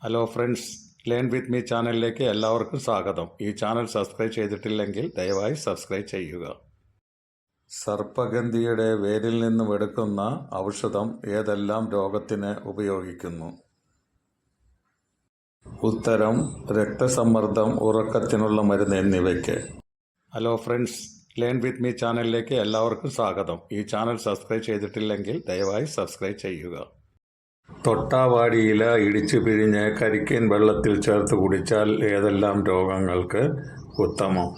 Hello friends, learn with me ചാനലിലേക്ക് എല്ലാവർക്കും സ്വാഗതം. ഈ ചാനൽ സബ്സ്ക്രൈബ് ചെയ്തിട്ടില്ലെങ്കിൽ ദയവായി സബ്സ്ക്രൈബ് ചെയ്യുക. സർപ്പഗന്ധിയുടെ വേരിൽ നിന്നും എടുക്കുന്ന ഔഷധം ഏതെല്ലാം രോഗത്തിന് ഉപയോഗിക്കുന്നു? ഉത്തരം രക്തസമ്മർദ്ദം, ഉറക്കത്തിനുള്ള മരുന്ന് എന്നിവയ്ക്ക്. Hello friends, learn with me ചാനലിലേക്ക് എല്ലാവർക്കും സ്വാഗതം. ഈ ചാനൽ സബ്സ്ക്രൈബ് ചെയ്തിട്ടില്ലെങ്കിൽ ദയവായി സബ്സ്ക്രൈബ് ചെയ്യുക. തൊട്ടാവാടി ഇല ഇടിച്ചു പിഴിഞ്ഞ് കരിക്കിൻ വെള്ളത്തിൽ ചേർത്ത് കുടിച്ചാൽ ഏതെല്ലാം രോഗങ്ങൾക്ക് ഉത്തമം?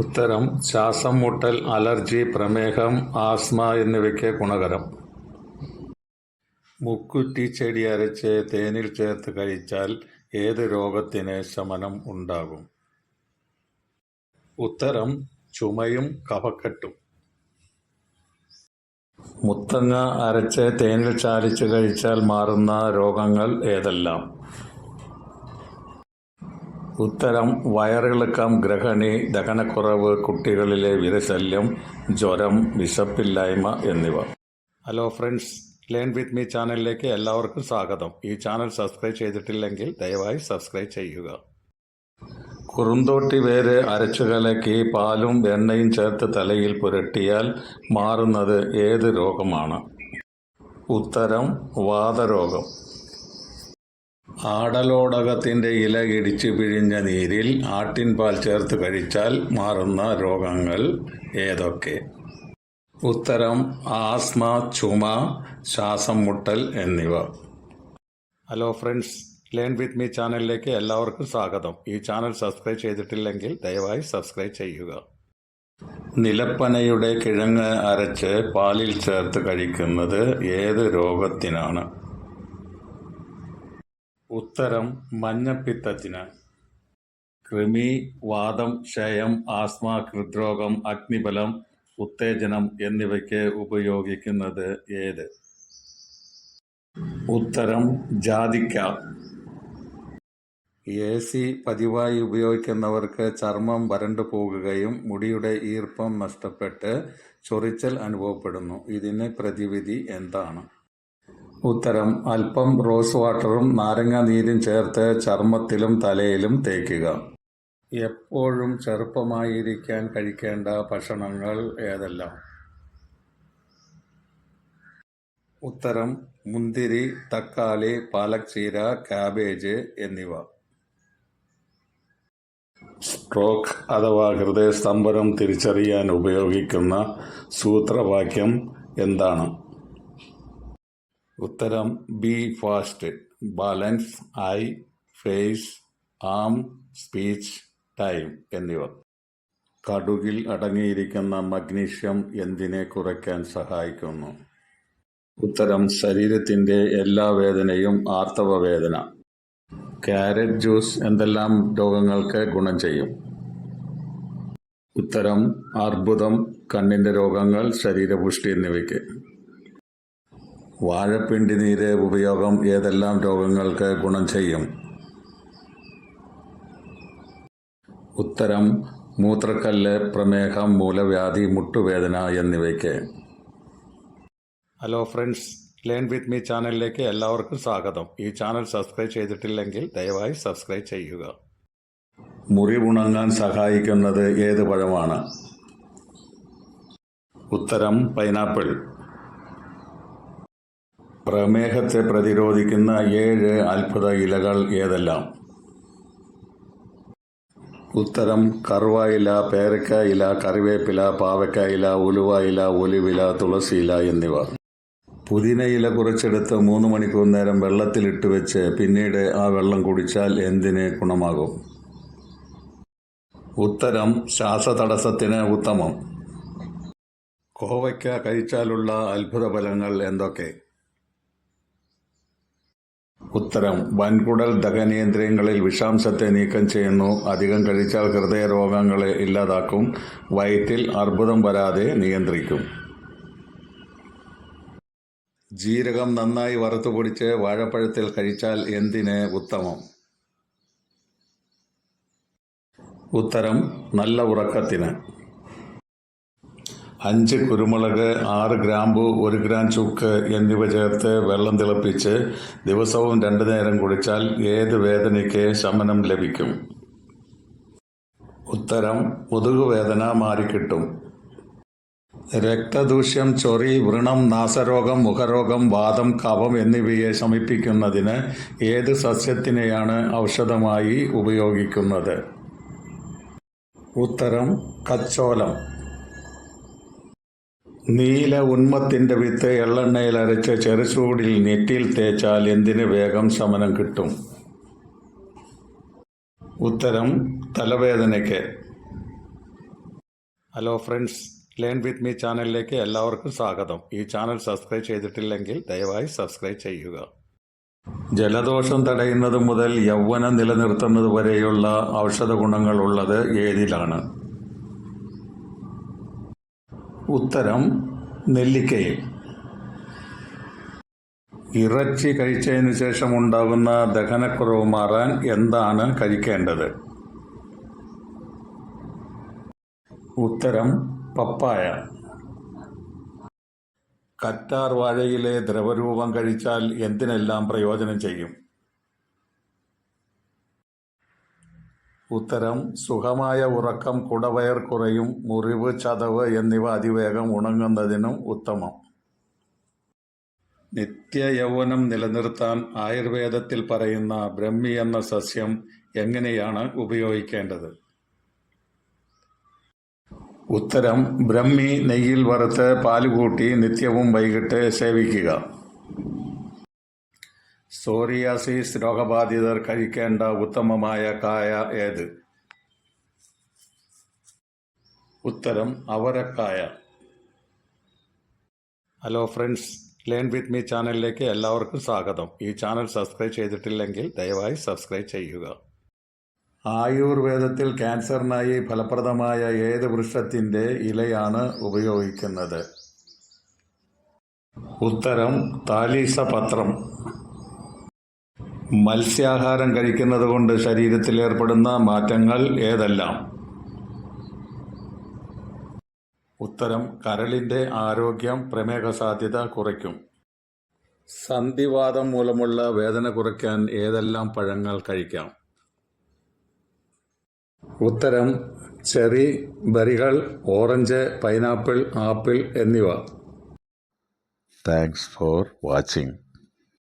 ഉത്തരം ശ്വാസം മുട്ടൽ, അലർജി, പ്രമേഹം, ആസ്മ എന്നിവയ്ക്ക് ഗുണകരം. മുക്കുറ്റി ചെടി അരച്ച് തേനിൽ ചേർത്ത് കഴിച്ചാൽ ഏത് രോഗത്തിന് ശമനം ഉണ്ടാകും? ഉത്തരം ചുമയും കഫക്കെട്ടും. മുത്തങ്ങ അരച്ച് തേനിൽ ചാലിച്ച് കഴിച്ചാൽ മാറുന്ന രോഗങ്ങൾ ഏതെല്ലാം? ഉത്തരം വയറിളക്കം, ഗ്രഹണി, ദഹനക്കുറവ്, കുട്ടികളിലെ വിരശല്യം, ജ്വരം, വിശപ്പില്ലായ്മ എന്നിവ. Hello friends, learn with me ചാനലിലേക്ക് എല്ലാവർക്കും സ്വാഗതം. ഈ ചാനൽ സബ്സ്ക്രൈബ് ചെയ്തിട്ടില്ലെങ്കിൽ ദയവായി സബ്സ്ക്രൈബ് ചെയ്യുക. കുറുന്തോട്ടി വേര് അരച്ചു കലക്കി പാലും എണ്ണയും ചേർത്ത് തലയിൽ പുരട്ടിയാൽ മാറുന്നത് ഏത് രോഗമാണ്? ഉത്തരം വാതരോഗം. ആടലോടകത്തിൻ്റെ ഇല ഇടിച്ചു പിഴിഞ്ഞ നീരിൽ ആട്ടിൻപാൽ ചേർത്ത് കഴിച്ചാൽ മാറുന്ന രോഗങ്ങൾ ഏതൊക്കെ? ഉത്തരം ആസ്മ, ചുമ, ശ്വാസം മുട്ടൽ എന്നിവ. Hello friends, learn with me ചാനലിലേക്ക് എല്ലാവർക്കും സ്വാഗതം. ഈ ചാനൽ സബ്സ്ക്രൈബ് ചെയ്തിട്ടില്ലെങ്കിൽ ദയവായി സബ്സ്ക്രൈബ് ചെയ്യുക. നിലപ്പനയുടെ കിഴങ്ങ് അരച്ച് പാലിൽ ചേർത്ത് കഴിക്കുന്നത് ഏത് രോഗത്തിനാണ്? ഉത്തരം മഞ്ഞപ്പിത്തത്തിന്. കൃമി, വാതം, ക്ഷയം, ആസ്മ, ഹൃദ്രോഗം, അഗ്നിബലം, ഉത്തേജനം എന്നിവയ്ക്ക് ഉപയോഗിക്കുന്നത് ഏത്? ഉത്തരം ജാതിക്ക. AC പതിവായി ഉപയോഗിക്കുന്നവർക്ക് ചർമ്മം വരണ്ടു പോകുകയും മുടിയുടെ ഈർപ്പം നഷ്ടപ്പെട്ട് ചൊറിച്ചൽ അനുഭവപ്പെടുന്നു. ഇതിന് പ്രതിവിധി എന്താണ്? ഉത്തരം അല്പം റോസ് വാട്ടറും നാരങ്ങ നീരും ചേർത്ത് ചർമ്മത്തിലും തലയിലും തേക്കുക. എപ്പോഴും ചെറുപ്പമായിരിക്കാൻ കഴിക്കേണ്ട ഭക്ഷണങ്ങൾ ഏതെല്ലാം? ഉത്തരം മുന്തിരി, തക്കാളി, പാലക് ചീര, കാബേജ് എന്നിവ. സ്ട്രോക്ക് അഥവാ ഹൃദയസ്തംഭനം തിരിച്ചറിയാൻ ഉപയോഗിക്കുന്ന സൂത്രവാക്യം എന്താണ്? ഉത്തരം B fast, balance, eye, face, arm, speech, time എന്നിവ. കടുകിൽ അടങ്ങിയിരിക്കുന്ന മഗ്നീഷ്യം എന്തിനെ കുറയ്ക്കാൻ സഹായിക്കുന്നു? ഉത്തരം ശരീരത്തിൻ്റെ എല്ലാ വേദനയും ആർത്തവ വേദന. ക്യാരറ്റ് ജ്യൂസ് എന്തെല്ലാം രോഗങ്ങൾക്ക് ഗുണം ചെയ്യും? ഉത്തരം അർബുദം, കണ്ണിൻ്റെ രോഗങ്ങൾ, ശരീരപുഷ്ടി എന്നിവയ്ക്ക്. വാഴപ്പിണ്ടി നീര് ഉപയോഗം ഏതെല്ലാം രോഗങ്ങൾക്ക് ഗുണം ചെയ്യും? ഉത്തരം മൂത്രക്കല്ല്, പ്രമേഹം, മൂലവ്യാധി, മുട്ടുവേദന എന്നിവയ്ക്ക്. Hello friends, learn with me ചാനലിലേക്ക് എല്ലാവർക്കും സ്വാഗതം. ഈ ചാനൽ സബ്സ്ക്രൈബ് ചെയ്തിട്ടില്ലെങ്കിൽ ദയവായി സബ്സ്ക്രൈബ് ചെയ്യുക. മുറിവുണങ്ങാൻ സഹായിക്കുന്നത് ഏത് പഴമാണ്? ഉത്തരം പൈനാപ്പിൾ. പ്രമേഹത്തെ പ്രതിരോധിക്കുന്ന 7 അത്ഭുത ഇലകൾ ഏതെല്ലാം? ഉത്തരം കറുവായില, പേരക്കായില, കറിവേപ്പില, പാവക്കായില, ഉലുവായില, ഒലിവില, തുളസിയില എന്നിവ. പുതിനയില കുറച്ചെടുത്ത് 3 മണിക്കൂർ നേരം വെള്ളത്തിലിട്ട് വെച്ച് പിന്നീട് ആ വെള്ളം കുടിച്ചാൽ എന്തിന് ഗുണമാകും? ഉത്തരം ശ്വാസതടസ്സത്തിന് ഉത്തമം. കോവയ്ക്ക കഴിച്ചാലുള്ള അത്ഭുത ഫലങ്ങൾ എന്തൊക്കെ? ഉത്തരം വൻകുടൽ ദഹനേന്ദ്രിയങ്ങളിൽ വിഷാംശത്തെ നീക്കം ചെയ്യുന്നു. അധികം കഴിച്ചാൽ ഹൃദയരോഗങ്ങളെ ഇല്ലാതാക്കും. വയറ്റിൽ അർബുദം വരാതെ നിയന്ത്രിക്കും. ജീരകം നന്നായി വറുത്തു പൊടിച്ച് വാഴപ്പഴത്തിൽ കഴിച്ചാൽ എന്തിന് ഉത്തമം? ഉത്തരം നല്ല ഉറക്കത്തിന്. 5 കുരുമുളക്, 6 ഗ്രാമ്പു, 1 ഗ്രാം ചുക്ക് എന്നിവ ചേർത്ത് വെള്ളം തിളപ്പിച്ച് ദിവസവും 2 നേരം കുടിച്ചാൽ ഏത് വേദനയ്ക്ക് ശമനം ലഭിക്കും? ഉത്തരം: മുതുകുവേദന മാറിക്കിട്ടും. രക്തദൂഷ്യം, ചൊറി, വ്രണം, നാസരോഗം, മുഖരോഗം, വാതം, കഫം എന്നിവയെ ശമിപ്പിക്കുന്നതിന് ഏത് സസ്യത്തിനെയാണ് ഔഷധമായി ഉപയോഗിക്കുന്നത്? ഉത്തരം: കച്ചോലം. നീല ഉന്മത്തിന്റെ വിത്ത് എള്ളെണ്ണയിൽ അരച്ച് ചെറുചൂടിൽ നെറ്റിയിൽ തേച്ചാൽ എന്തിന് വേഗം ശമനം കിട്ടും? ഉത്തരം: തലവേദനയ്ക്ക്. Hello friends, learn with me ചാനലിലേക്ക് എല്ലാവർക്കും സ്വാഗതം. ഈ ചാനൽ സബ്സ്ക്രൈബ് ചെയ്തിട്ടില്ലെങ്കിൽ ദയവായി സബ്സ്ക്രൈബ് ചെയ്യുക. ജലദോഷം തടയുന്നത് മുതൽ യൗവനം നിലനിർത്തുന്നത് വരെയുള്ള ഔഷധ ഗുണങ്ങളുള്ളത് ഏതിലാണ്? ഉത്തരം: നെല്ലിക്കയിൽ. ഇറച്ചി കഴിച്ചതിന് ശേഷം ഉണ്ടാകുന്ന ദഹനക്കുറവ് മാറാൻ എന്താണ് കഴിക്കേണ്ടത്? ഉത്തരം: പപ്പായ. കറ്റാർ വാഴയിലെ ദ്രവരൂപം കഴിച്ചാൽ എന്തിനെല്ലാം പ്രയോജനം ചെയ്യും? ഉത്തരം: സുഖമായ ഉറക്കം, കുടവയർ കുറയും, മുറിവ്, ചതവ് എന്നിവ അതിവേഗം ഉണങ്ങുന്നതിനും ഉത്തമം. നിത്യ യൗവനം നിലനിർത്താൻ ആയുർവേദത്തിൽ പറയുന്ന ബ്രഹ്മി എന്ന സസ്യം എങ്ങനെയാണ് ഉപയോഗിക്കേണ്ടത്? ഉത്തരം: ബ്രഹ്മി നെയ്യിൽ വറുത്ത് പാലുകൂട്ടി നിത്യവും വൈകിട്ട് സേവിക്കുക. സോറിയാസിസ് രോഗബാധിതർ കഴിക്കേണ്ട ഉത്തമമായ കായ ഏത്? ഉത്തരം: അവരക്കായ. Hello friends, learn with me ചാനലിലേക്ക് എല്ലാവർക്കും സ്വാഗതം. ഈ ചാനൽ സബ്സ്ക്രൈബ് ചെയ്തിട്ടില്ലെങ്കിൽ ദയവായി സബ്സ്ക്രൈബ് ചെയ്യുക. ആയുർവേദത്തിൽ ക്യാൻസറിനായി ഫലപ്രദമായ ഏത് വൃക്ഷത്തിൻ്റെ ഇലയാണ് ഉപയോഗിക്കുന്നത്? ഉത്തരം: താലീസപത്രം. മത്സ്യാഹാരം കഴിക്കുന്നത് കൊണ്ട് ശരീരത്തിൽ ഏർപ്പെടുന്ന മാറ്റങ്ങൾ ഏതെല്ലാം? ഉത്തരം: കരളിൻ്റെ ആരോഗ്യം, പ്രമേഹ സാധ്യത കുറയ്ക്കും. സന്ധിവാതം മൂലമുള്ള വേദന കുറയ്ക്കാൻ ഏതെല്ലാം പഴങ്ങൾ കഴിക്കാം? ഉത്തരം: ചെറി, ബെറികൾ, ഓറഞ്ച്, പൈനാപ്പിൾ, ആപ്പിൾ എന്നിവ. Thanks for watching.